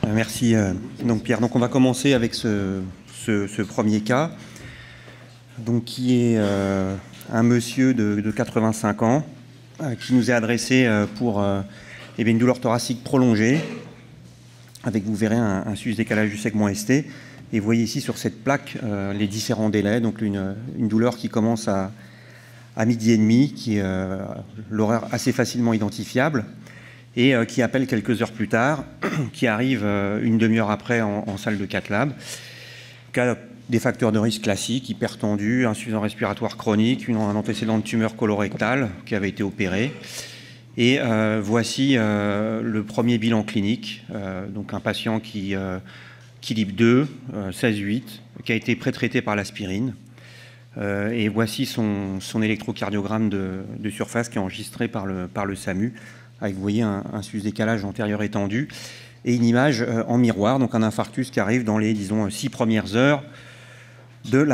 Merci, donc Pierre. Donc on va commencer avec ce premier cas, donc qui est un monsieur de 85 ans qui nous est adressé pour une douleur thoracique prolongée, avec, vous verrez, un sus-décalage du segment ST. Et vous voyez ici sur cette plaque les différents délais, donc une douleur qui commence à midi et demi, qui est l'horaire assez facilement identifiable, et qui appelle quelques heures plus tard, qui arrive une demi-heure après en salle de cath lab. Des facteurs de risque classiques, hypertendu, insuffisance respiratoire chronique, un antécédent de tumeur colorectale qui avait été opéré. Et voici le premier bilan clinique, donc un patient qui libre 2, 16-8, qui a été pré-traité par l'aspirine. Et voici son électrocardiogramme de surface qui est enregistré par le SAMU, avec, vous voyez, un sus-décalage antérieur étendu et une image en miroir, donc un infarctus qui arrive dans les, disons, 6 premières heures de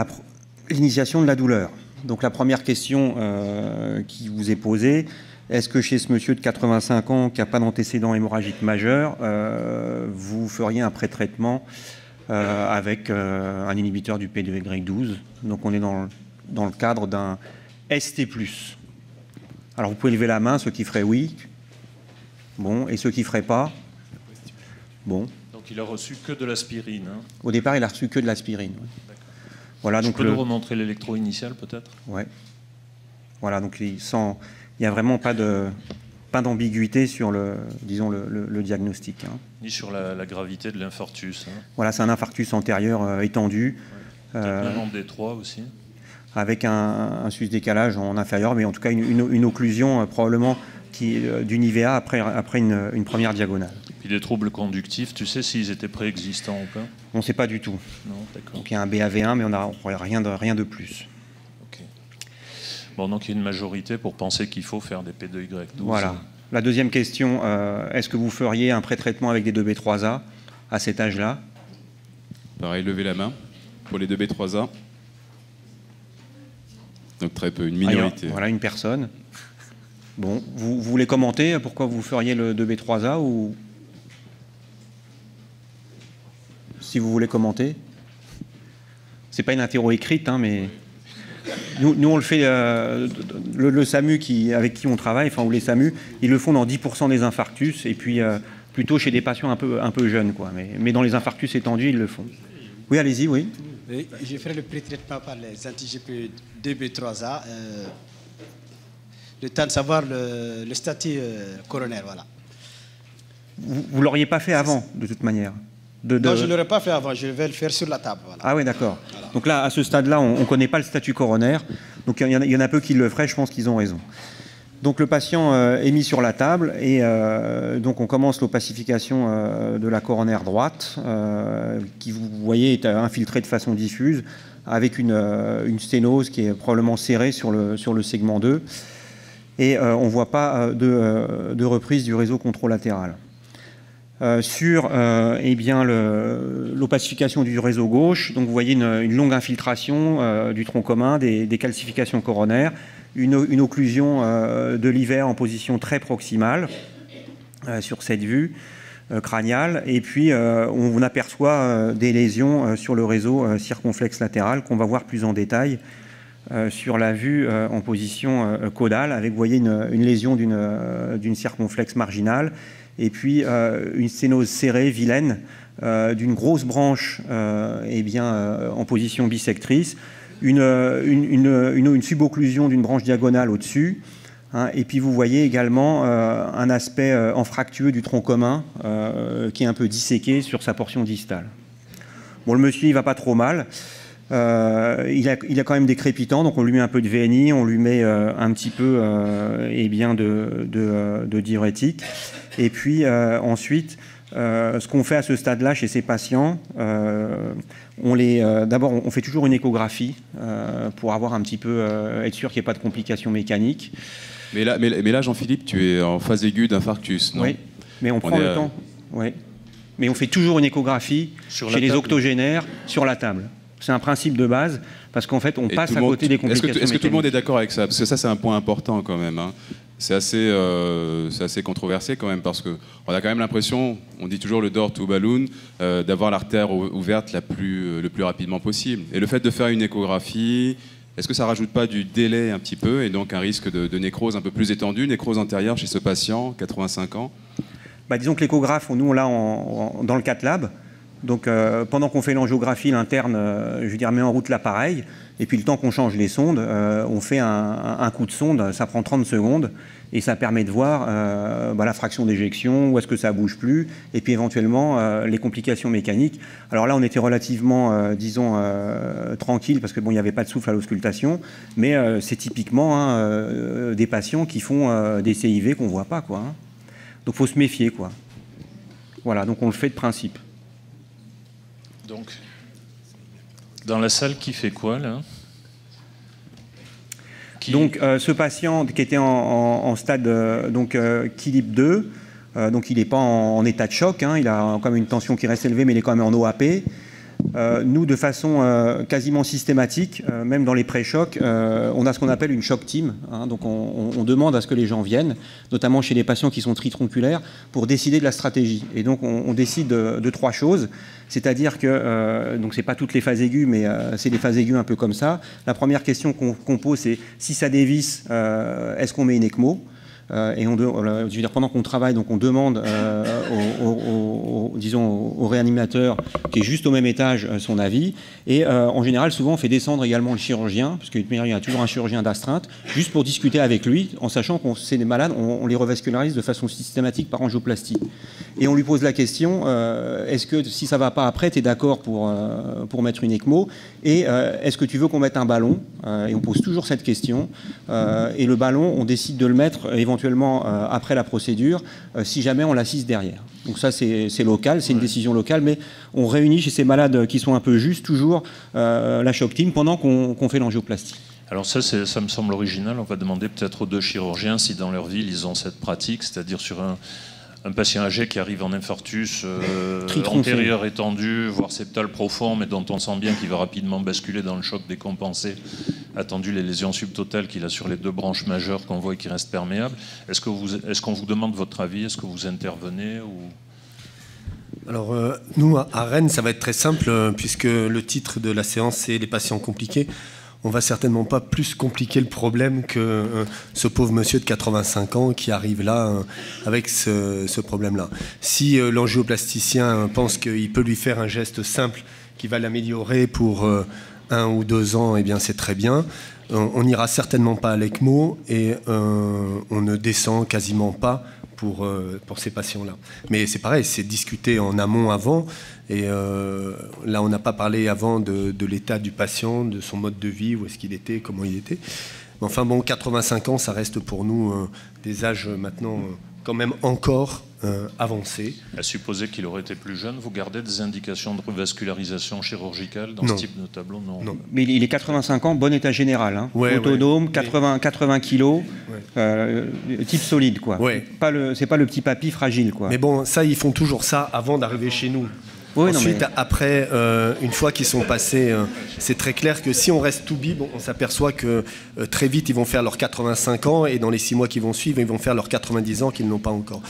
l'initiation de la douleur. Donc la première question qui vous est posée, est-ce que chez ce monsieur de 85 ans qui n'a pas d'antécédent hémorragique majeur, vous feriez un pré-traitement avec un inhibiteur du P2Y12? Donc on est dans le cadre d'un ST+. Alors vous pouvez lever la main, ceux qui feraient oui. Bon, et ceux qui ne feraient pas? Bon. Donc il a reçu que de l'aspirine. Hein. Au départ, il a reçu que de l'aspirine. Ouais. Voilà, donc peux nous remontrer l'électro initial peut-être? Ouais. Voilà, donc il n'y a vraiment pas d'ambiguïté sur le diagnostic. Hein. Ni sur la gravité de l'infarctus. Hein. Voilà, c'est un infarctus antérieur étendu. Ouais. Peut-être en D3 aussi. Avec un sus-décalage en inférieur, mais en tout cas une occlusion probablement d'une IVA après une première diagonale. Et puis les troubles conductifs, tu sais s'ils étaient préexistants ou pas? On ne sait pas du tout. Non, d'accord. Donc il y a un BAV1, mais on n'a rien de plus. Ok. Bon, donc il y a une majorité pour penser qu'il faut faire des P2Y12. Voilà. La deuxième question, est-ce que vous feriez un pré-traitement avec des 2B3A à cet âge-là? Pareil, levez la main pour les 2B3A. Donc très peu, une minorité. Voilà, une personne. Bon, vous voulez commenter pourquoi vous feriez le 2B3A ou si vous voulez commenter? C'est pas une interro écrite, hein, mais nous on le fait. Le SAMU avec qui on travaille, enfin ou les SAMU, ils le font dans 10% des infarctus et puis plutôt chez des patients un peu jeunes, quoi. Mais dans les infarctus étendus, ils le font. Oui, allez-y, oui. Je ferai le pré-traitement par les anti-GP 2B3A. Le temps de savoir le statut coronaire, voilà. Vous ne l'auriez pas fait avant, de toute manière? Non, je ne l'aurais pas fait avant, je vais le faire sur la table. Voilà. Ah oui, d'accord. Voilà. Donc là, à ce stade-là, on ne connaît pas le statut coronaire, donc il y en a peu qui le feraient, je pense qu'ils ont raison. Donc le patient est mis sur la table et donc on commence l'opacification de la coronaire droite, qui, vous voyez, est infiltrée de façon diffuse, avec une sténose qui est probablement serrée sur le segment 2. Et on ne voit pas de reprise du réseau contralatéral. Sur l'opacification du réseau gauche, donc vous voyez une longue infiltration du tronc commun, des calcifications coronaires, une occlusion de l'hiver en position très proximale sur cette vue crâniale, et puis on aperçoit des lésions sur le réseau circonflexe latéral qu'on va voir plus en détail sur la vue en position caudale, avec, vous voyez, une lésion d'une circonflexe marginale, et puis une sténose serrée, vilaine, d'une grosse branche en position bissectrice, une subocclusion d'une branche diagonale au-dessus, hein, et puis vous voyez également un aspect anfractueux du tronc commun qui est un peu disséqué sur sa portion distale. Bon, le monsieur, il ne va pas trop mal. Il a quand même des crépitants, donc on lui met un peu de VNI, on lui met un petit peu de diurétique. Et puis ensuite, ce qu'on fait à ce stade-là chez ces patients, d'abord on fait toujours une échographie pour avoir un petit peu, être sûr qu'il n'y ait pas de complications mécaniques. Mais là, Jean-Philippe, tu es en phase aiguë d'infarctus, non? Oui, mais on prend le temps. Oui. Mais on fait toujours une échographie chez les octogénaires sur la table. C'est un principe de base, parce qu'en fait, on passe à côté des complications mécaniques. Est-ce que tout le monde est d'accord avec ça? Parce que ça, c'est un point important quand même. Hein. c'est assez controversé quand même, parce qu'on a quand même l'impression, on dit toujours le door to balloon, d'avoir l'artère ouverte le plus rapidement possible. Et le fait de faire une échographie, est-ce que ça ne rajoute pas du délai un petit peu, et donc un risque de nécrose un peu plus étendue, nécrose antérieure chez ce patient, 85 ans? Disons que l'échographe, nous on l'a dans le cath lab. Donc pendant qu'on fait l'angiographie, l'interne met en route l'appareil, et puis le temps qu'on change les sondes, on fait un coup de sonde, ça prend 30 secondes, et ça permet de voir la fraction d'éjection, où est-ce que ça bouge plus, et puis éventuellement les complications mécaniques. Alors là on était relativement, tranquille, parce que bon, il n'y avait pas de souffle à l'auscultation, mais c'est typiquement des patients qui font des CIV qu'on ne voit pas, quoi. Donc il faut se méfier, quoi. Voilà, donc on le fait de principe. Donc, dans la salle, qui fait quoi, là? Donc, ce patient qui était en stade Killip 2, donc il n'est pas en état de choc, hein, il a quand même une tension qui reste élevée, mais il est quand même en OAP. Nous, de façon quasiment systématique, même dans les pré-chocs, on a ce qu'on appelle une shock team. Hein, donc on demande à ce que les gens viennent, notamment chez les patients qui sont tritronculaires, pour décider de la stratégie. Et donc on décide de 3 choses, c'est-à-dire que, donc c'est pas toutes les phases aiguës, mais c'est des phases aiguës un peu comme ça. La première question qu'on pose, c'est si ça dévisse, est-ce qu'on met une ECMO? Et pendant qu'on travaille, donc on demande au réanimateur qui est juste au même étage son avis. Et en général, souvent, on fait descendre également le chirurgien, parce qu'il y a toujours un chirurgien d'astreinte, juste pour discuter avec lui, en sachant qu'on c'est des malades, on les revascularise de façon systématique par angioplastie. Et on lui pose la question, est-ce que si ça ne va pas après, tu es d'accord pour mettre une ECMO? Et est-ce que tu veux qu'on mette un ballon? Et on pose toujours cette question. Et le ballon, on décide de le mettre éventuellement après la procédure, si jamais on l'assiste derrière. Donc ça, c'est local, c'est une décision locale, mais on réunit chez ces malades qui sont un peu justes toujours la shock team pendant qu'on fait l'angioplastie. Alors ça me semble original. On va demander peut-être aux 2 chirurgiens si dans leur ville ils ont cette pratique, c'est-à-dire sur un patient âgé qui arrive en infarctus antérieur étendu, voire septal profond, mais dont on sent bien qu'il va rapidement basculer dans le choc décompensé, attendu les lésions subtotales qu'il a sur les 2 branches majeures qu'on voit et qui restent perméables. Est-ce qu'on vous demande votre avis? Est-ce que vous intervenez ou... Alors, nous, à Rennes, ça va être très simple, puisque le titre de la séance, c'est « Les patients compliqués ». On va certainement pas plus compliquer le problème que ce pauvre monsieur de 85 ans qui arrive là avec ce problème-là. Si l'angioplasticien pense qu'il peut lui faire un geste simple qui va l'améliorer pour 1 ou 2 ans, eh bien c'est très bien. On n'ira certainement pas à l'ECMO et on ne descend quasiment pas pour ces patients-là. Mais c'est pareil, c'est discuté en amont avant. Et là, on n'a pas parlé avant de l'état du patient, de son mode de vie, où est-ce qu'il était, comment il était. Mais enfin bon, 85 ans, ça reste pour nous des âges maintenant quand même encore avancés. À supposer qu'il aurait été plus jeune, vous gardez des indications de revascularisation chirurgicale dans ce type de tableau? Non. Mais il est 85 ans, bon état général, hein. Ouais, autonome, ouais. 80 kilos, type solide, quoi. Ouais. C'est pas le petit papy fragile, quoi. Mais bon, ça, ils font toujours ça avant d'arriver chez nous. Oui, ensuite, après, une fois qu'ils sont passés, c'est très clair que si on reste tout bib, on s'aperçoit que très vite, ils vont faire leurs 85 ans et dans les 6 mois qui vont suivre, ils vont faire leurs 90 ans qu'ils n'ont pas encore.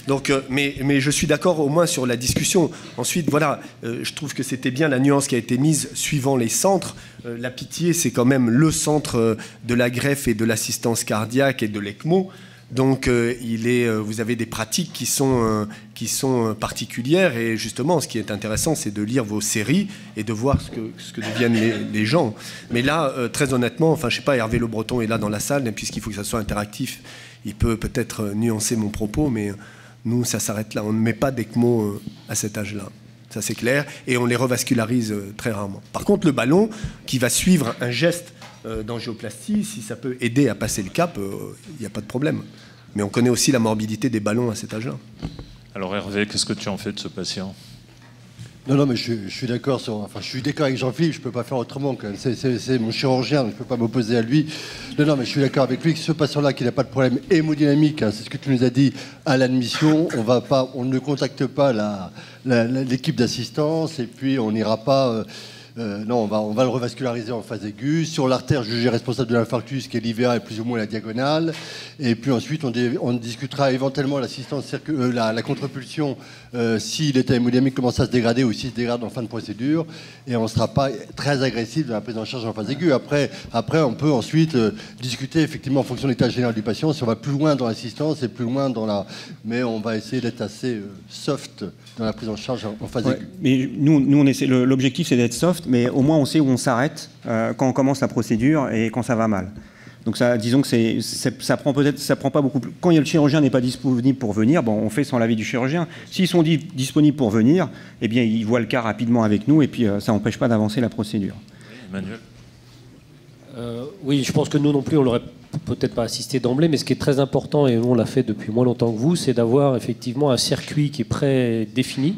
Donc, mais je suis d'accord au moins sur la discussion. Ensuite, voilà, je trouve que c'était bien la nuance qui a été mise suivant les centres. La Pitié, c'est quand même le centre de la greffe et de l'assistance cardiaque et de l'ECMO. Donc, vous avez des pratiques qui sont particulières et justement, ce qui est intéressant, c'est de lire vos séries et de voir ce que deviennent les gens. Mais là, très honnêtement, enfin, je sais pas, Hervé Le Breton est là dans la salle, puisqu'il faut que ça soit interactif, il peut peut-être nuancer mon propos, mais nous, ça s'arrête là. On ne met pas d'ECMO à cet âge-là. Ça, c'est clair. Et on les revascularise très rarement. Par contre, le ballon, qui va suivre un geste d'angioplastie, si ça peut aider à passer le cap, il n'y a pas de problème. Mais on connaît aussi la morbidité des ballons à cet âge-là. Alors Hervé, qu'est-ce que tu en fais de ce patient? Non, mais je suis d'accord je suis d'accord avec Jean-Philippe, je ne peux pas faire autrement. C'est mon chirurgien, je ne peux pas m'opposer à lui. Non, mais je suis d'accord avec lui que ce patient-là, qui n'a pas de problème hémodynamique, hein, c'est ce que tu nous as dit à l'admission, on ne contacte pas l'équipe d'assistance et puis on n'ira pas non, on va le revasculariser en phase aiguë. Sur l'artère jugée responsable de l'infarctus, qui est l'IVA et plus ou moins la diagonale. Et puis ensuite, on discutera éventuellement l'assistance, la contre-pulsion si l'état hémodynamique commence à se dégrader ou s'il se dégrade en fin de procédure. Et on ne sera pas très agressif dans la prise en charge en phase aiguë. Après on peut ensuite discuter effectivement en fonction de l'état général du patient, si on va plus loin dans l'assistance et plus loin dans la... Mais on va essayer d'être assez soft dans la prise en charge en phase aiguë. Mais nous on essaie, l'objectif c'est d'être soft, mais au moins on sait où on s'arrête quand on commence la procédure et quand ça va mal. Donc ça, disons que ça prend pas beaucoup plus. Quand le chirurgien n'est pas disponible pour venir, bon, on fait sans l'avis du chirurgien. S'ils sont disponibles pour venir, eh bien ils voient le cas rapidement avec nous et puis ça n'empêche pas d'avancer la procédure. Emmanuel. Oui, je pense que nous non plus, on l'aurait peut-être pas assisté d'emblée, mais ce qui est très important, et on l'a fait depuis moins longtemps que vous, c'est d'avoir effectivement un circuit qui est prédéfini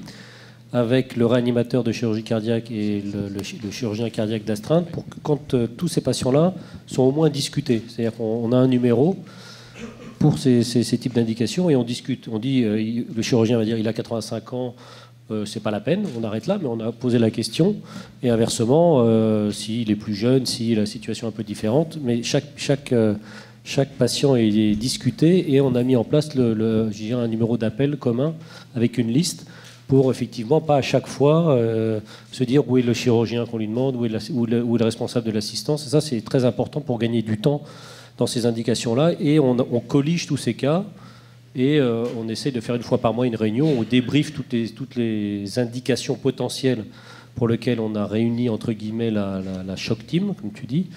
avec le réanimateur de chirurgie cardiaque et le chirurgien cardiaque d'astreinte, pour que quand tous ces patients-là sont au moins discutés. C'est-à-dire qu'on a un numéro pour ces types d'indications et on discute. On dit, le chirurgien va dire il a 85 ans, c'est pas la peine, on arrête là, mais on a posé la question. Et inversement, s'il est plus jeune, si la situation est un peu différente, mais chaque patient est discuté et on a mis en place un numéro d'appel commun avec une liste pour effectivement pas à chaque fois se dire où est le chirurgien qu'on lui demande, où est le responsable de l'assistance. Et ça, c'est très important pour gagner du temps dans ces indications-là. Et on collige tous ces cas et on essaie de faire une fois par mois une réunion où on débriefe toutes les indications potentielles pour lesquelles on a réuni, entre guillemets, la shock team, comme tu dis,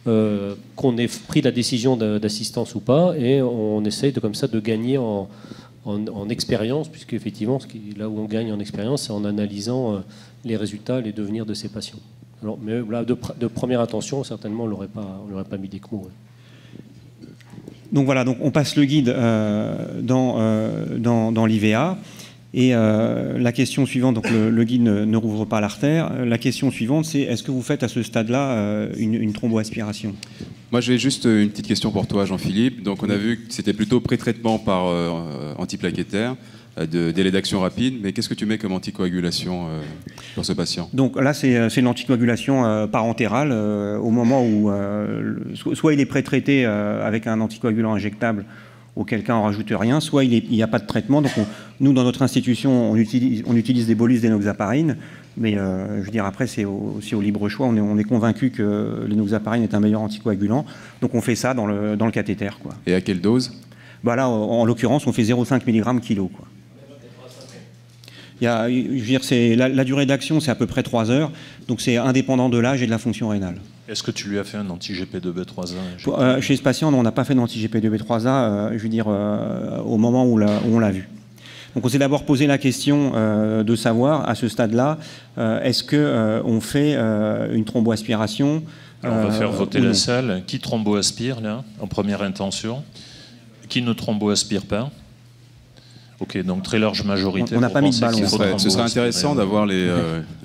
qu'on ait pris la décision d'assistance ou pas, et on essaye comme ça de gagner en expérience, puisque effectivement, là où on gagne en expérience, c'est en analysant les résultats, les devenirs de ces patients. Alors, mais là, de première intention, certainement, on n'aurait pas mis d'ECMO. Ouais. Donc voilà, donc on passe le guide dans l'IVA. Et la question suivante, donc le guide ne rouvre pas l'artère. La question suivante, c'est est-ce que vous faites à ce stade-là une thromboaspiration ? Moi, j'ai juste une petite question pour toi, Jean-Philippe. Donc, on a vu que c'était plutôt pré-traitement par antiplaquettaire, délai d'action rapide. Mais qu'est-ce que tu mets comme anticoagulation pour ce patient ? Donc là, c'est l'anticoagulation parentérale au moment où soit il est pré-traité avec un anticoagulant injectable, auquel cas on ne rajoute rien, soit il n'y a pas de traitement. Donc nous, dans notre institution, on utilise des bolus d'enoxaparine, mais je veux dire, après, c'est aussi au libre choix. On est convaincu que l'enoxaparine est un meilleur anticoagulant, donc on fait ça dans le cathéter, quoi. Et à quelle dose ? Bah là, en l'occurrence, on fait 0,5 mg kilo, quoi. Je veux dire, la durée d'action, c'est à peu près 3 heures, donc c'est indépendant de l'âge et de la fonction rénale. Est-ce que tu lui as fait un anti-GP2B3A ? Chez ce patient, on n'a pas fait d'anti-GP2B3A, je veux dire, au moment où on l'a vu. Donc on s'est d'abord posé la question de savoir, à ce stade-là, est-ce qu'on fait une thromboaspiration Alors on va faire voter la salle. Qui thromboaspire, là, en première intention ? Qui ne thromboaspire pas ? Ok, donc très large majorité. On n'a pas mis de ballon. Ce serait intéressant d'avoir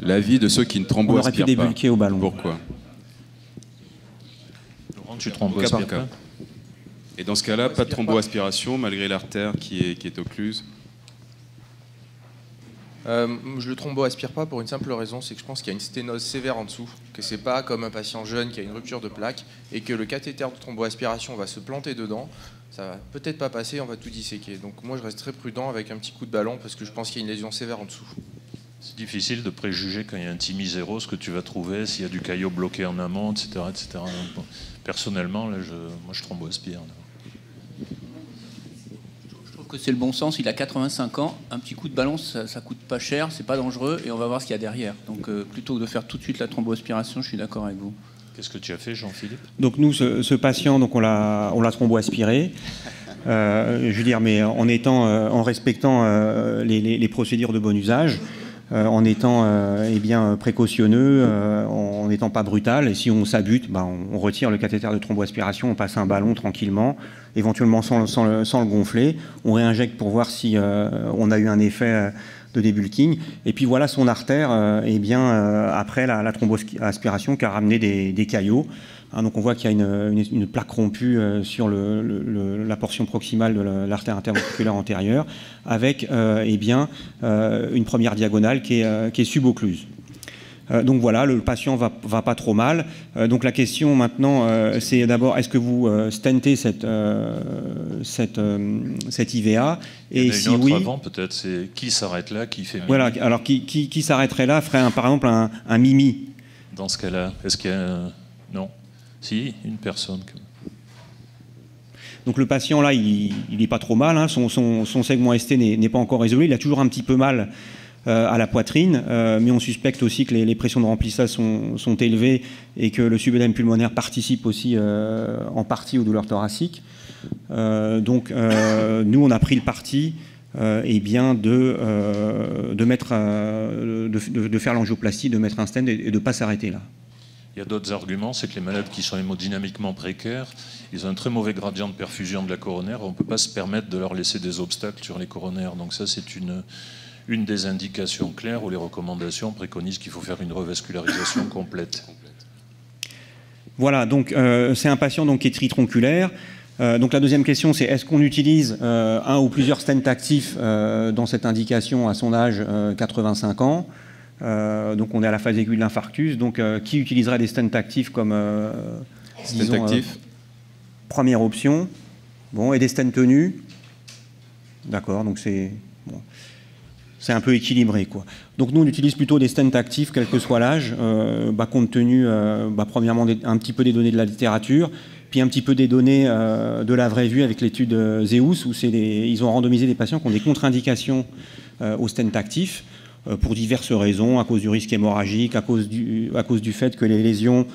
l'avis de ceux qui ne thromboaspirent pas. On aurait pu débulquer au ballon. Pourquoi ? Laurent, tu thromboaspires pas ? Et dans ce cas-là, pas de thromboaspiration malgré l'artère qui est occluse. Je le thromboaspire pas pour une simple raison, c'est que je pense qu'il y a une sténose sévère en dessous, que c'est pas comme un patient jeune qui a une rupture de plaque et que le cathéter de thromboaspiration va se planter dedans, ça va peut-être pas passer, on va tout disséquer. Donc moi je reste très prudent avec un petit coup de ballon parce que je pense qu'il y a une lésion sévère en dessous. C'est difficile de préjuger quand il y a un TIMI 0 ce que tu vas trouver, s'il y a du caillot bloqué en amont, etc. etc. Bon, personnellement, là, moi je thromboaspire. Que c'est le bon sens, il a 85 ans, un petit coup de ballon ça coûte pas cher, c'est pas dangereux et on va voir ce qu'il y a derrière. Donc plutôt que de faire tout de suite la thromboaspiration, je suis d'accord avec vous. Qu'est-ce que tu as fait, Jean-Philippe ? Donc nous, ce patient, donc on l'a thromboaspiré, je veux dire, mais en respectant les procédures de bon usage, en étant précautionneux, en n'étant pas brutal. Et si on s'abute, on retire le cathéter de thromboaspiration, on passe un ballon tranquillement, éventuellement sans le gonfler. On réinjecte pour voir si on a eu un effet de débulking. Et puis voilà son artère, après la thromboaspiration qui a ramené des caillots. Donc on voit qu'il y a une plaque rompue sur la portion proximale de l'artère interventriculaire antérieure, avec une première diagonale qui est suboccluse. Donc voilà, le patient va pas trop mal. Donc la question maintenant, c'est d'abord, est-ce que vous stentez cette IVA? Et si oui, avant peut-être, c'est qui s'arrête là, qui fait mimi? Voilà, alors qui s'arrêterait là, ferait par exemple un mimi? Dans ce cas-là, est-ce qu'il y a non? Si, une personne. Donc le patient là, il n'est pas trop mal, hein. Son segment ST n'est pas encore résolu, il a toujours un petit peu mal à la poitrine, mais on suspecte aussi que les pressions de remplissage sont élevées et que le subœdème pulmonaire participe aussi en partie aux douleurs thoraciques. Donc nous, on a pris le parti eh bien de faire l'angioplastie, de mettre un stent et de ne pas s'arrêter là. Il y a d'autres arguments, c'est que les malades qui sont hémodynamiquement précaires, ils ont un très mauvais gradient de perfusion de la coronaire, on ne peut pas se permettre de leur laisser des obstacles sur les coronaires. Donc ça, c'est une des indications claires où les recommandations préconisent qu'il faut faire une revascularisation complète. Voilà, donc c'est un patient donc, qui est tritronculaire. Donc la deuxième question, c'est est-ce qu'on utilise un ou plusieurs stents actifs dans cette indication à son âge 85 ans? Donc on est à la phase aiguë de l'infarctus. Donc qui utiliserait des stents actifs comme disons, première option? Bon, et des stents tenus? D'accord, donc c'est bon. C'est un peu équilibré, quoi. Donc nous, on utilise plutôt des stents actifs, quel que soit l'âge, compte tenu, premièrement, un petit peu des données de la littérature, puis un petit peu des données de la vraie vue avec l'étude Zeus, où ils ont randomisé des patients qui ont des contre-indications aux stents actifs, pour diverses raisons, à cause du risque hémorragique, à cause du fait que les lésions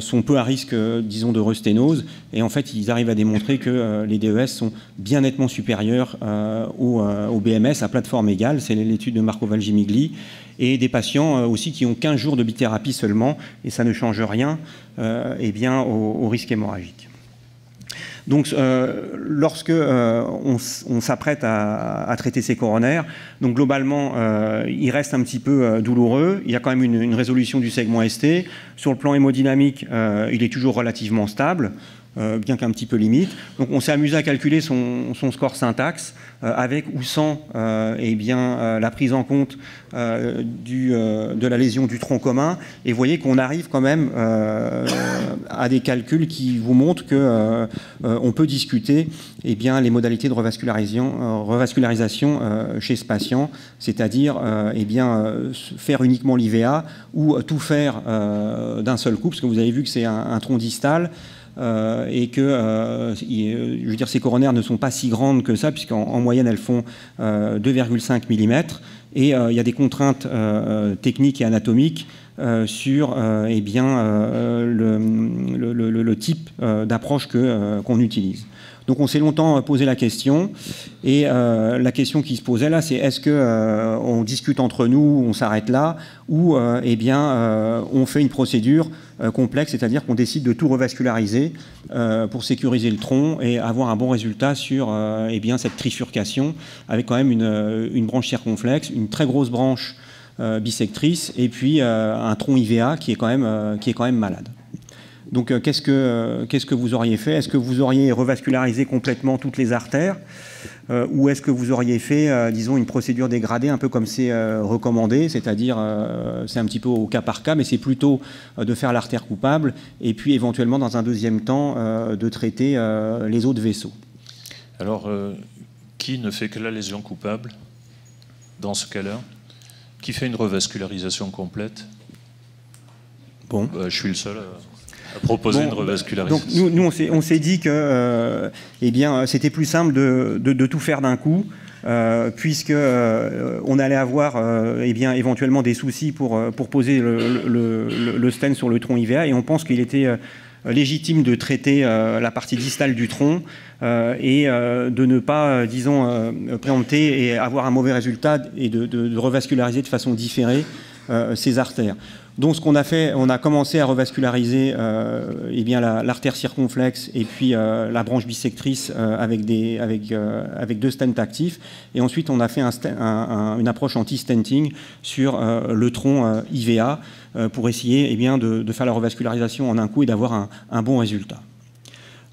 sont peu à risque, disons, de resténose. Et en fait, ils arrivent à démontrer que les DES sont bien nettement supérieurs au BMS à plateforme égale. C'est l'étude de Marco Valgimigli. Et des patients aussi qui ont 15 jours de bithérapie seulement, et ça ne change rien eh bien, au risque hémorragique. Donc, lorsque on s'apprête à traiter ces coronaires, donc globalement, il reste un petit peu douloureux. Il y a quand même une résolution du segment ST. Sur le plan hémodynamique, il est toujours relativement stable, bien qu'un petit peu limite. Donc, on s'est amusé à calculer son score syntaxe avec ou sans eh bien, la prise en compte de la lésion du tronc commun. Et vous voyez qu'on arrive quand même à des calculs qui vous montrent qu'on peut discuter eh bien, les modalités de revascularisation chez ce patient, c'est-à-dire eh bien, faire uniquement l'IVA ou tout faire d'un seul coup, parce que vous avez vu que c'est un tronc distal. Et que je veux dire, ces coronaires ne sont pas si grandes que ça, puisqu'en moyenne elles font 2,5 mm, et il y a des contraintes techniques et anatomiques sur eh bien, le type d'approche qu'on utilise. Donc on s'est longtemps posé la question, et la question qui se posait là, c'est est-ce qu'on discute entre nous, on s'arrête là, ou eh bien, on fait une procédure complexe, c'est-à-dire qu'on décide de tout revasculariser pour sécuriser le tronc et avoir un bon résultat sur eh bien, cette trifurcation, avec quand même une branche circonflexe, une très grosse branche bissectrice, et puis un tronc IVA qui est quand même malade. Donc, qu'est-ce que vous auriez fait? Est-ce que vous auriez revascularisé complètement toutes les artères ou est-ce que vous auriez fait, disons, une procédure dégradée, un peu comme c'est recommandé, c'est-à-dire, c'est un petit peu au cas par cas, mais c'est plutôt de faire l'artère coupable et puis éventuellement, dans un deuxième temps, de traiter les autres vaisseaux. Alors, qui ne fait que la lésion coupable dans ce cas-là? Qui fait une revascularisation complète? Bon. Je suis le seul à proposer une revascularisation. Donc nous on s'est dit que eh bien, c'était plus simple de tout faire d'un coup, puisque on allait avoir eh bien, éventuellement des soucis pour poser le stent sur le tronc IVA, et on pense qu'il était légitime de traiter la partie distale du tronc et de ne pas, disons, préempter et avoir un mauvais résultat et de revasculariser de façon différée ces artères. Donc ce qu'on a fait, on a commencé à revasculariser eh bien, l'artère circonflexe et puis la branche bissectrice avec deux stents actifs, et ensuite on a fait une approche anti-stenting sur le tronc IVA pour essayer eh bien, de faire la revascularisation en un coup et d'avoir un bon résultat.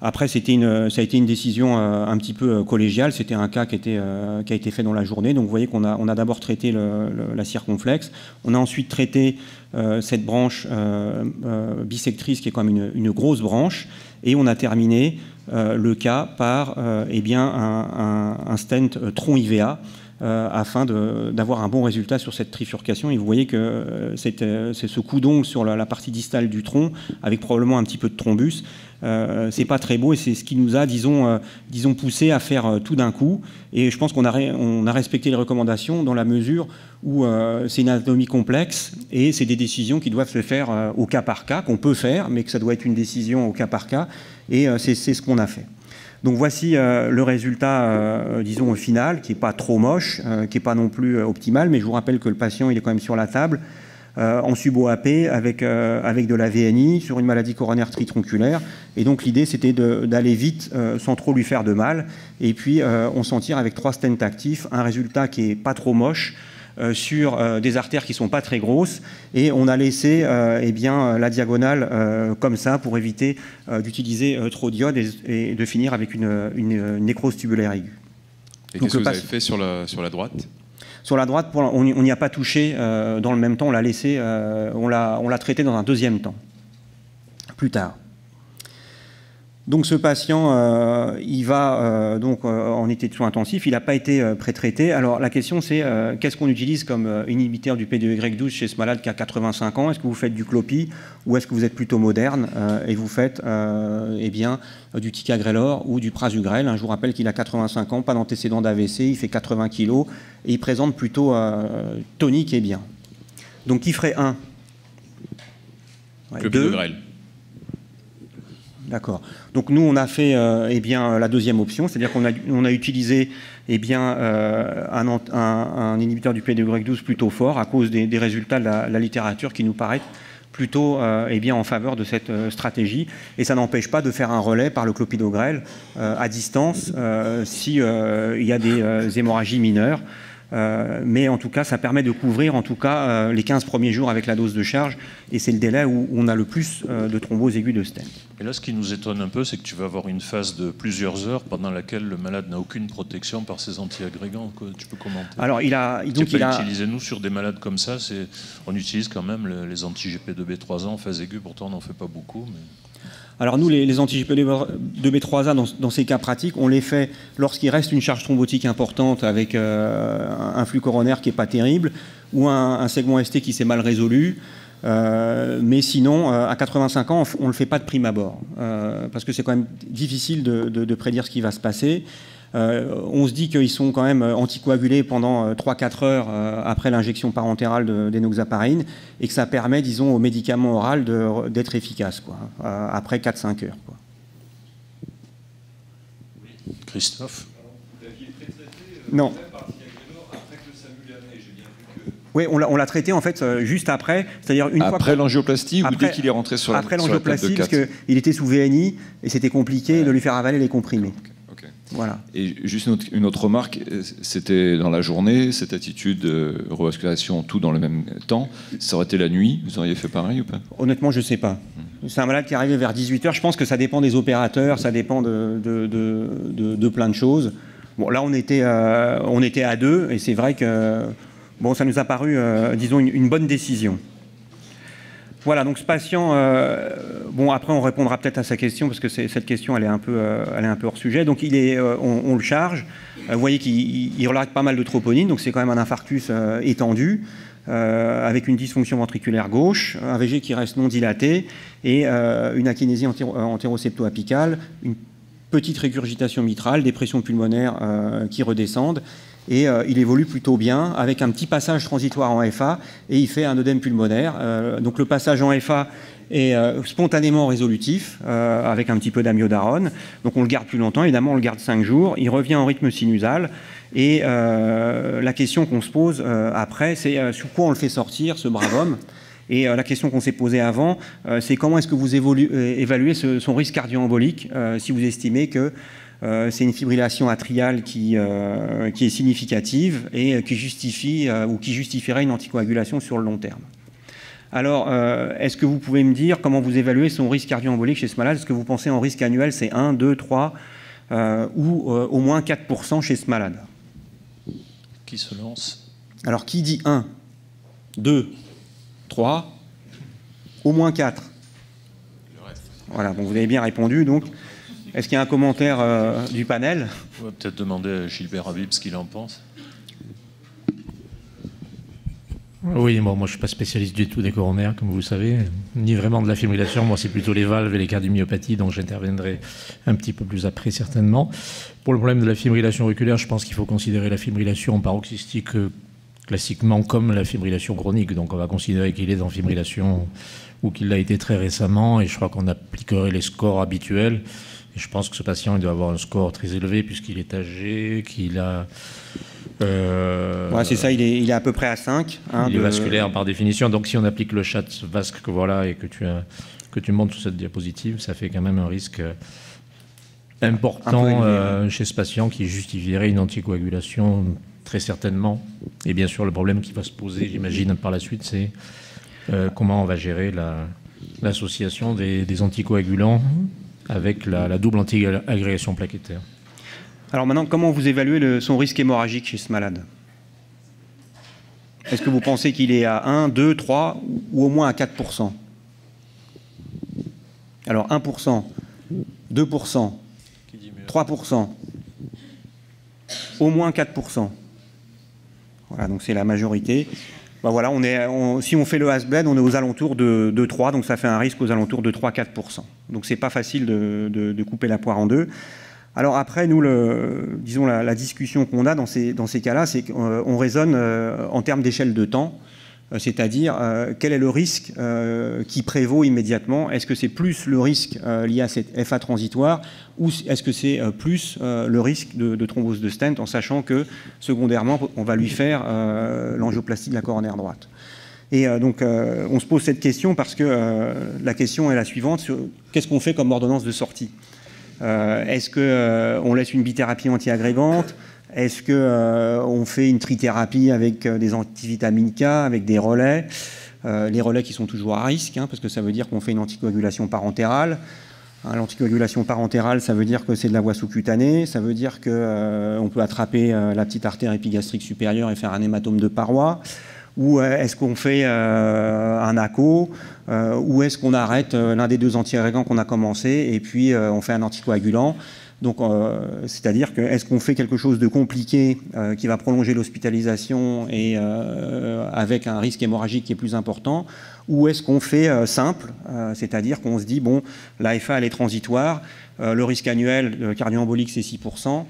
Après, ça a été une décision un petit peu collégiale. C'était un cas qui a été fait dans la journée. Donc vous voyez qu'on a d'abord traité la circonflexe. On a ensuite traité cette branche bissectrice qui est quand même une grosse branche. Et on a terminé le cas par un stent tronc IVA afin d'avoir un bon résultat sur cette trifurcation. Et vous voyez que c'est ce coup d'ongle sur la partie distale du tronc avec probablement un petit peu de thrombus. C'est pas très beau et c'est ce qui nous a, disons poussé à faire tout d'un coup. Et je pense qu'on a respecté les recommandations dans la mesure où c'est une anatomie complexe et c'est des décisions qui doivent se faire au cas par cas, qu'on peut faire, mais que ça doit être une décision au cas par cas. Et c'est ce qu'on a fait. Donc voici le résultat, disons, au final, qui n'est pas trop moche, qui n'est pas non plus optimal, mais je vous rappelle que le patient, il est quand même sur la table, en sub-OAP, avec de la VNI, sur une maladie coronaire tritronculaire. Et donc l'idée, c'était d'aller vite, sans trop lui faire de mal. Et puis, on s'en tire avec 3 stents actifs, un résultat qui n'est pas trop moche, sur des artères qui ne sont pas très grosses, et on a laissé la diagonale comme ça pour éviter d'utiliser trop d'iode et de finir avec une nécrose tubulaire aiguë. Et qu'est-ce que vous avez fait sur la droite? Sur la droite, on n'y a pas touché dans le même temps, on l'a laissé, on l'a traité dans un deuxième temps, plus tard. Donc ce patient, il va en été de soins intensifs, il n'a pas été pré-traité. Alors la question c'est qu'est-ce qu'on utilise comme inhibiteur du P2Y12 chez ce malade qui a 85 ans? Est-ce que vous faites du clopi ou est-ce que vous êtes plutôt moderne et vous faites du ticagrelor ou du prasugrel? Je vous rappelle qu'il a 85 ans, pas d'antécédent d'AVC, il fait 80 kg et il présente plutôt tonique et bien. Donc qui ferait 1? Clopidogrel. D'accord. Donc nous, on a fait la deuxième option, c'est-à-dire qu'on a utilisé un inhibiteur du P2Y12 plutôt fort à cause des résultats de la littérature qui nous paraissent plutôt en faveur de cette stratégie. Et ça n'empêche pas de faire un relais par le clopidogrel à distance s'il y a des hémorragies mineures. Mais en tout cas, ça permet de couvrir les 15 premiers jours avec la dose de charge, et c'est le délai où on a le plus de thrombose aiguë de stent. Et là, ce qui nous étonne un peu, c'est que tu vas avoir une phase de plusieurs heures pendant laquelle le malade n'a aucune protection par ses antiagrégants. Tu peux commenter? Alors, il a utilisé, nous, sur des malades comme ça, on utilise quand même les anti-GP2B3A en phase aiguë, pourtant on n'en fait pas beaucoup. Mais... Alors nous, les anti-GP2B3A, dans ces cas pratiques, on les fait lorsqu'il reste une charge thrombotique importante avec un flux coronaire qui n'est pas terrible ou un segment ST qui s'est mal résolu. Mais sinon, à 85 ans, on ne le fait pas de prime abord parce que c'est quand même difficile de prédire ce qui va se passer. On se dit qu'ils sont quand même anticoagulés pendant 3-4 heures après l'injection parentérale d'énoxaparine et que ça permet, disons, au médicament oral d'être efficace, quoi, après 4-5 heures. Quoi. Christophe? Non. Oui, on l'a traité en fait juste après, c'est-à-dire une fois après l'angioplastie ou dès qu'il est rentré sur la table de 4? Après l'angioplastie, parce qu'il était sous VNI et c'était compliqué de lui faire avaler les comprimés. Okay. Voilà. Et juste une autre remarque, c'était dans la journée, cette attitude revascularisation, tout dans le même temps, ça aurait été la nuit, vous auriez fait pareil ou pas? Honnêtement, je ne sais pas. C'est un malade qui est arrivé vers 18h, je pense que ça dépend des opérateurs, ça dépend de plein de choses. Bon, là on était à 2 et c'est vrai que bon, ça nous a paru, disons, une bonne décision. Voilà, donc ce patient, bon, après on répondra peut-être à sa question, parce que cette question, elle est un peu hors sujet. Donc on le charge, vous voyez qu'il relate pas mal de troponine, donc c'est quand même un infarctus étendu, avec une dysfonction ventriculaire gauche, un VG qui reste non dilaté, et une akinésie antérosepto-apicale, une petite régurgitation mitrale, des pressions pulmonaires qui redescendent, et il évolue plutôt bien, avec un petit passage transitoire en FA, et il fait un œdème pulmonaire. Donc le passage en FA est spontanément résolutif, avec un petit peu d'amiodarone. Donc on le garde plus longtemps, évidemment on le garde 5 jours, il revient en rythme sinusal, et la question qu'on se pose après, c'est sous quoi on le fait sortir, ce brave homme. Et la question qu'on s'est posée avant, c'est comment est-ce que vous évaluez son risque cardio-embolique, si vous estimez que c'est une fibrillation atriale qui est significative et qui justifierait une anticoagulation sur le long terme. Alors, est-ce que vous pouvez me dire comment vous évaluez son risque cardio-embolique chez ce malade? Est-ce que vous pensez en risque annuel, c'est 1, 2, 3 ou au moins 4% chez ce malade? Qui se lance? Alors, qui dit 1, 2, 3, au moins 4? Le reste. Voilà, bon, vous avez bien répondu, donc. Est-ce qu'il y a un commentaire du panel? On va peut-être demander à Gilbert Habib ce qu'il en pense. Oui, bon, moi je ne suis pas spécialiste du tout des coronaires, comme vous le savez, ni vraiment de la fibrillation. Moi, c'est plutôt les valves et les cardiomyopathies, donc j'interviendrai un petit peu plus après, certainement. Pour le problème de la fibrillation auriculaire, je pense qu'il faut considérer la fibrillation paroxystique classiquement comme la fibrillation chronique. Donc on va considérer qu'il est en fibrillation ou qu'il l'a été très récemment, et je crois qu'on appliquerait les scores habituels. Et je pense que ce patient, il doit avoir un score très élevé puisqu'il est âgé, qu'il a... Ouais, c'est ça, il est à peu près à 5. Hein, il est vasculaire par définition. Donc si on applique le Schatz-Vasc que voilà, et que tu montres sur cette diapositive, ça fait quand même un risque important chez ce patient qui justifierait une anticoagulation très certainement. Et bien sûr, le problème qui va se poser, j'imagine, par la suite, c'est comment on va gérer l'association des anticoagulants avec la double anti-agrégation plaquettaire. Alors maintenant, comment vous évaluez son risque hémorragique chez ce malade? Est-ce que vous pensez qu'il est à 1, 2, 3 ou au moins à 4%? Alors 1%, 2%, 3%, au moins 4%. Voilà, donc c'est la majorité. Ben voilà, si on fait le Hasbled, on est aux alentours de 3, donc ça fait un risque aux alentours de 3-4%. Donc c'est pas facile de couper la poire en deux. Alors après, nous, disons la discussion qu'on a dans ces cas-là, c'est qu'on raisonne en termes d'échelle de temps, c'est-à-dire quel est le risque qui prévaut immédiatement? Est-ce que c'est plus le risque lié à cette FA transitoire ou est-ce que c'est plus le risque de thrombose de stent, en sachant que secondairement, on va lui faire l'angioplastie de la coronaire droite? Et donc, on se pose cette question parce que la question est la suivante, qu'est-ce qu'on fait comme ordonnance de sortie? Est-ce qu'on laisse une bithérapie antiagrégante? Est-ce qu'on fait une trithérapie avec des antivitamines K, avec des relais? Les relais qui sont toujours à risque, hein, parce que ça veut dire qu'on fait une anticoagulation parentérale. Hein, l'anticoagulation parentérale, ça veut dire que c'est de la voie sous-cutanée, ça veut dire qu'on peut attraper la petite artère épigastrique supérieure et faire un hématome de paroi. Ou est-ce qu'on fait un ACO, ou est-ce qu'on arrête l'un des deux antiagrégants qu'on a commencé et puis on fait un anticoagulant? Donc, c'est-à-dire que est-ce qu'on fait quelque chose de compliqué qui va prolonger l'hospitalisation et avec un risque hémorragique qui est plus important, ou est-ce qu'on fait simple, c'est-à-dire qu'on se dit, bon, la FA elle est transitoire, le risque annuel cardio-embolique c'est 6%,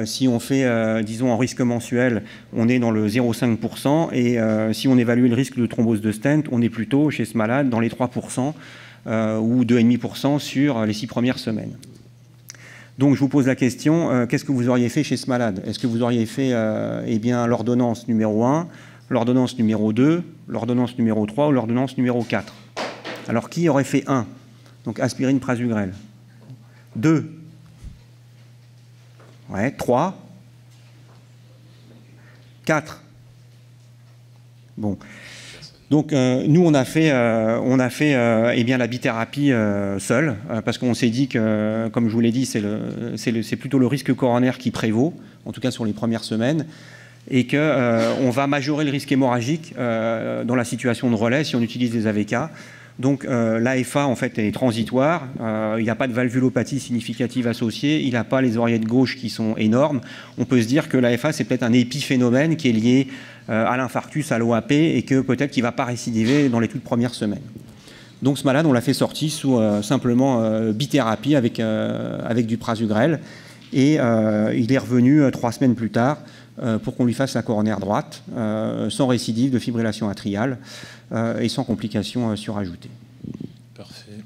si on fait, disons, en risque mensuel, on est dans le 0,5%, et si on évalue le risque de thrombose de stent, on est plutôt, chez ce malade, dans les 3% ou 2,5% sur les 6 premières semaines. Donc je vous pose la question, qu'est-ce que vous auriez fait chez ce malade? Est-ce que vous auriez fait eh bien, l'ordonnance numéro 1, l'ordonnance numéro 2, l'ordonnance numéro 3 ou l'ordonnance numéro 4? Alors qui aurait fait 1? Donc aspirine, prasugrel. 2. Ouais, 3. 4. Bon. Donc nous on a fait eh bien, la bithérapie seule, parce qu'on s'est dit que, comme je vous l'ai dit, c'est plutôt le risque coronaire qui prévaut, en tout cas sur les premières semaines, et qu'on va majorer le risque hémorragique dans la situation de relais si on utilise des AVK. Donc l'AFA en fait est transitoire, il n'y a pas de valvulopathie significative associée, il n'a pas les oreillettes gauches qui sont énormes. On peut se dire que l'AFA c'est peut-être un épiphénomène qui est lié à l'infarctus, à l'OAP, et que peut-être qu'il ne va pas récidiver dans les toutes premières semaines. Donc ce malade on l'a fait sortir sous simplement bithérapie avec du prasugrel, et il est revenu 3 semaines plus tard pour qu'on lui fasse la coronaire droite, sans récidive de fibrillation atriale et sans complications surajoutées. Parfait.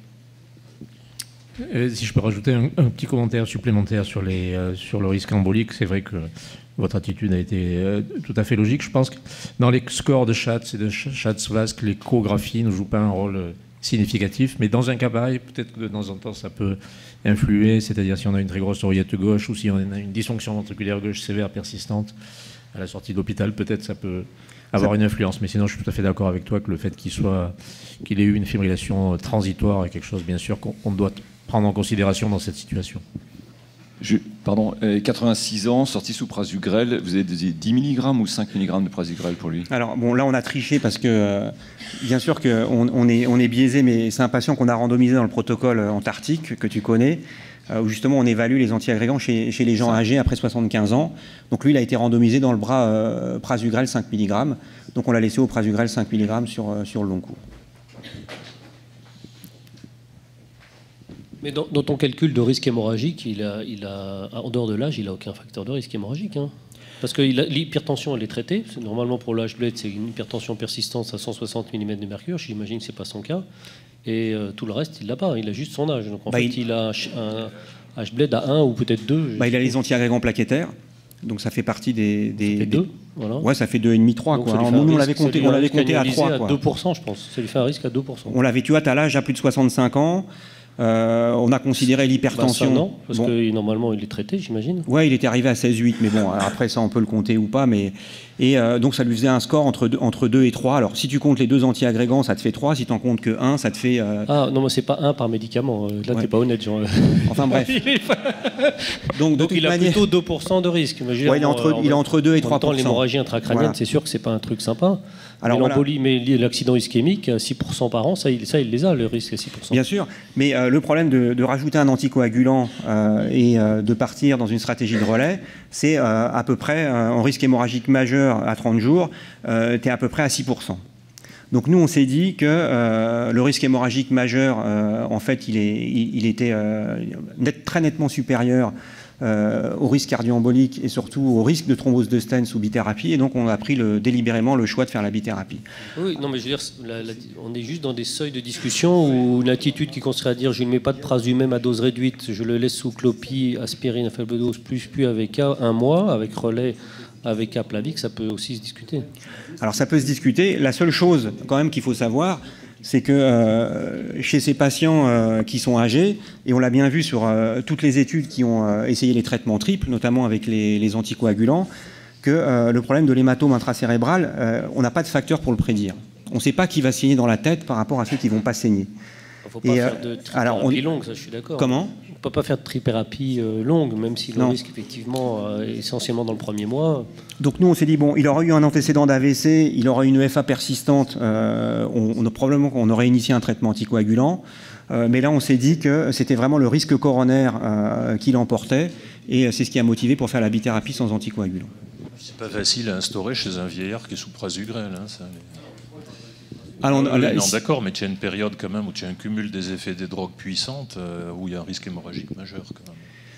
Si je peux rajouter un petit commentaire supplémentaire sur le risque embolique, c'est vrai que votre attitude a été tout à fait logique. Je pense que dans les scores de Schatz et de Schatz-Vasc, l'échographie ne joue pas un rôle significatif, mais dans un cas pareil, peut-être que de temps en temps ça peut influer, c'est-à-dire si on a une très grosse oreillette gauche ou si on a une dysfonction ventriculaire gauche sévère persistante à la sortie de l'hôpital, peut-être ça peut avoir une influence. Mais sinon, je suis tout à fait d'accord avec toi que le fait qu'il ait eu une fibrillation transitoire est quelque chose, bien sûr, qu'on doit prendre en considération dans cette situation. Pardon, 86 ans, sorti sous prasugrel, vous avez dit 10 mg ou 5 mg de prasugrel pour lui? Alors, bon, là, on a triché parce que, bien sûr qu'on est biaisé, mais c'est un patient qu'on a randomisé dans le protocole antarctique, que tu connais, où justement on évalue les antiagrégants chez les gens âgés après 75 ans. Donc lui, il a été randomisé dans le bras prasugrel 5 mg. Donc on l'a laissé au prasugrel 5 mg sur le long cours. Mais dans ton calcul de risque hémorragique, en dehors de l'âge, il n'a aucun facteur de risque hémorragique. Hein. Parce que l'hypertension, elle est traitée. Normalement, pour le H-bled, c'est une hypertension persistante à 160 mm de mercure. J'imagine que ce n'est pas son cas. Et tout le reste, il ne l'a pas. Il a juste son âge. Donc en fait, il a un H-bled à 1 ou peut-être 2. Il a les antiagrégants plaquettaires. Donc ça fait partie des 2, voilà. Ouais, ça fait 2,5, 3. Quoi. Alors, nous, on l'avait compté à 3. À 2%, je pense. Ça lui fait un risque à 2%. On l'avait, tu vois, tu as l'âge à plus de 65 ans. On a considéré l'hypertension. Non, parce que normalement il est traité, j'imagine. Ouais, il était arrivé à 16,8, mais bon, après ça on peut le compter ou pas. Donc ça lui faisait un score entre 2 et 3. Alors si tu comptes les 2 antiagrégants, ça te fait 3. Si tu en comptes que 1, ça te fait. Ah non, mais c'est pas 1 par médicament. Là, t'es pas honnête, genre. Enfin bref. Donc il a plutôt 2% de risque. Il est entre 2 et 3%. L'hémorragie intracrânienne, c'est sûr que c'est pas un truc sympa. Alors, l'embolie, mais l'accident ischémique, 6% par an, ça il les a, le risque à 6%. Bien sûr, mais le problème de rajouter un anticoagulant et de partir dans une stratégie de relais, c'est à peu près, en risque hémorragique majeur à 30 jours, tu es à peu près à 6%. Donc nous, on s'est dit que le risque hémorragique majeur, en fait, il était très nettement supérieur au risque cardio-embolique et surtout au risque de thrombose de stent sous bithérapie, et donc on a pris délibérément le choix de faire la bithérapie. Oui, non mais je veux dire, on est juste dans des seuils de discussion où une attitude qui consisterait à dire je ne mets pas de prasumem à dose réduite, je le laisse sous clopie, aspirine à faible dose, plus avec un mois, avec relais, avec Aplavix, ça peut aussi se discuter. Alors ça peut se discuter, la seule chose quand même qu'il faut savoir, c'est que chez ces patients qui sont âgés, et on l'a bien vu sur toutes les études qui ont essayé les traitements triples, notamment avec les anticoagulants, que le problème de l'hématome intracérébral, on n'a pas de facteur pour le prédire. On ne sait pas qui va saigner dans la tête par rapport à ceux qui ne vont pas saigner. Il ne faut pas faire de trithérapie longue, ça je suis d'accord. Comment ? On ne peut pas faire de trithérapie longue, même si le risque effectivement essentiellement dans le premier mois. Donc nous on s'est dit, bon, il aurait eu un antécédent d'AVC, il aurait une EFA persistante, probablement qu'on aurait initié un traitement anticoagulant, mais là on s'est dit que c'était vraiment le risque coronaire qui l'emportait, et c'est ce qui a motivé pour faire la bithérapie sans anticoagulant. C'est pas facile à instaurer chez un vieillard qui est sous prasugrel, hein, ça. Alors, non, d'accord, mais tu as une période quand même où tu as un cumul des effets des drogues puissantes, où il y a un risque hémorragique majeur quand même.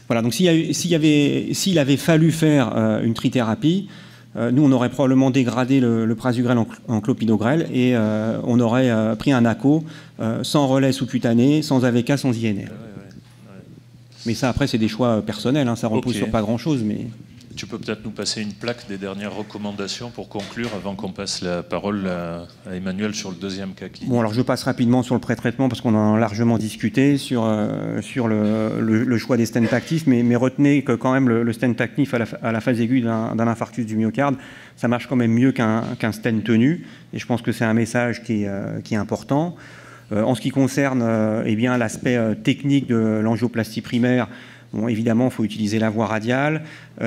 Voilà, donc s'il avait fallu faire une trithérapie, nous on aurait probablement dégradé le prasugrel en clopidogrel et on aurait pris un ACO sans relais sous-cutané, sans AVK, sans INR. Ouais. Mais ça après c'est des choix personnels, hein, ça repose sur pas grand-chose. Mais... Tu peux peut-être nous passer une plaque des dernières recommandations pour conclure avant qu'on passe la parole à Emmanuel sur le deuxième cas clinique. Bon, alors je passe rapidement sur le pré-traitement parce qu'on en a largement discuté sur le choix des stents actifs, mais retenez que quand même le stent actif à la phase aiguë d'un infarctus du myocarde, ça marche quand même mieux qu'un stent tenu, et je pense que c'est un message qui est important. En ce qui concerne l'aspect technique de l'angioplastie primaire, bon, évidemment, il faut utiliser la voie radiale.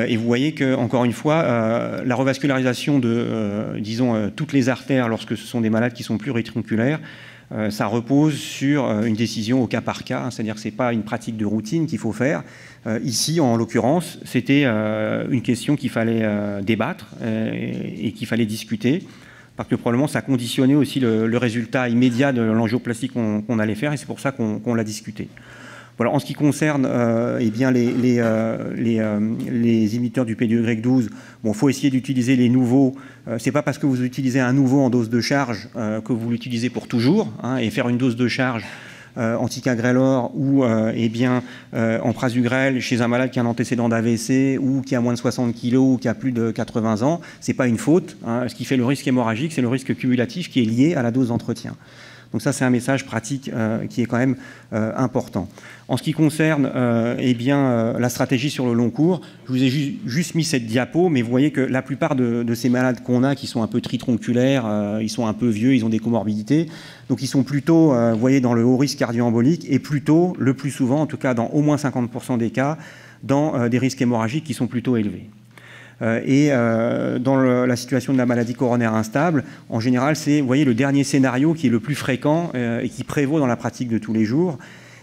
Et vous voyez que, encore une fois, la revascularisation de, toutes les artères lorsque ce sont des malades qui sont pluritrinculaires, ça repose sur une décision au cas par cas. Hein, c'est-à-dire que ce n'est pas une pratique de routine qu'il faut faire. Ici, en l'occurrence, c'était une question qu'il fallait débattre et qu'il fallait discuter. Parce que probablement, ça conditionnait aussi le résultat immédiat de l'angioplastie qu'on allait faire. Et c'est pour ça qu'on l'a discuté. Voilà, en ce qui concerne les inhibiteurs du P2Y12, bon, faut essayer d'utiliser les nouveaux. C'est pas parce que vous utilisez un nouveau en dose de charge que vous l'utilisez pour toujours, hein, et faire une dose de charge anticagrelor ou en prasugrel chez un malade qui a un antécédent d'AVC ou qui a moins de 60 kg ou qui a plus de 80 ans, c'est pas une faute. Hein. Ce qui fait le risque hémorragique, c'est le risque cumulatif qui est lié à la dose d'entretien. Donc ça, c'est un message pratique qui est quand même important. En ce qui concerne la stratégie sur le long cours, je vous ai juste mis cette diapo, mais vous voyez que la plupart de ces malades qu'on a, qui sont un peu tritronculaires, ils sont un peu vieux, ils ont des comorbidités, donc ils sont plutôt, vous voyez, dans le haut risque cardio-embolique, et plutôt, le plus souvent, en tout cas dans au moins 50% des cas, dans des risques hémorragiques qui sont plutôt élevés. Dans la situation de la maladie coronaire instable, en général, c'est, vous voyez, le dernier scénario qui est le plus fréquent et qui prévaut dans la pratique de tous les jours.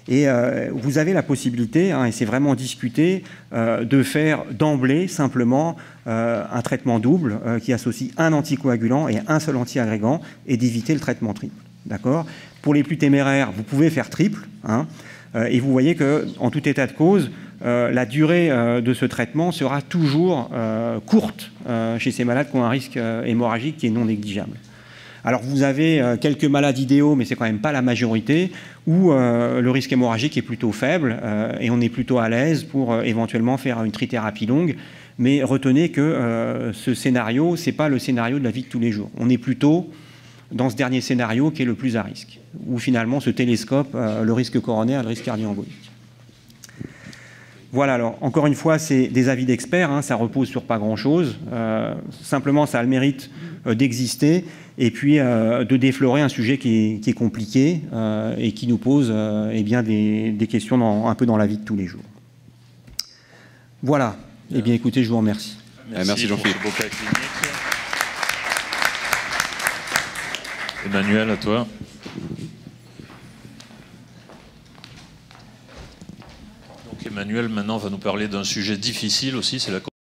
Et vous avez la possibilité, et c'est vraiment discuté, de faire d'emblée simplement un traitement double qui associe un anticoagulant et un seul antiagrégant et d'éviter le traitement triple. D'accord ? Pour les plus téméraires, vous pouvez faire triple, et vous voyez qu'en tout état de cause, la durée de ce traitement sera toujours courte chez ces malades qui ont un risque hémorragique qui est non négligeable. Alors vous avez quelques malades idéaux, mais c'est quand même pas la majorité, où le risque hémorragique est plutôt faible et on est plutôt à l'aise pour éventuellement faire une trithérapie longue. Mais retenez que ce scénario, c'est pas le scénario de la vie de tous les jours. On est plutôt dans ce dernier scénario qui est le plus à risque, où finalement se télescope le risque coronaire et le risque cardio-embolique. Voilà, alors encore une fois, c'est des avis d'experts, ça repose sur pas grand-chose. Simplement, ça a le mérite d'exister et puis de déflorer un sujet qui est compliqué et qui nous pose des questions un peu dans la vie de tous les jours. Voilà. Eh bien, écoutez, je vous remercie. Merci Jean-Philippe. Emmanuel, à toi. Donc Emmanuel, maintenant, va nous parler d'un sujet difficile aussi, c'est la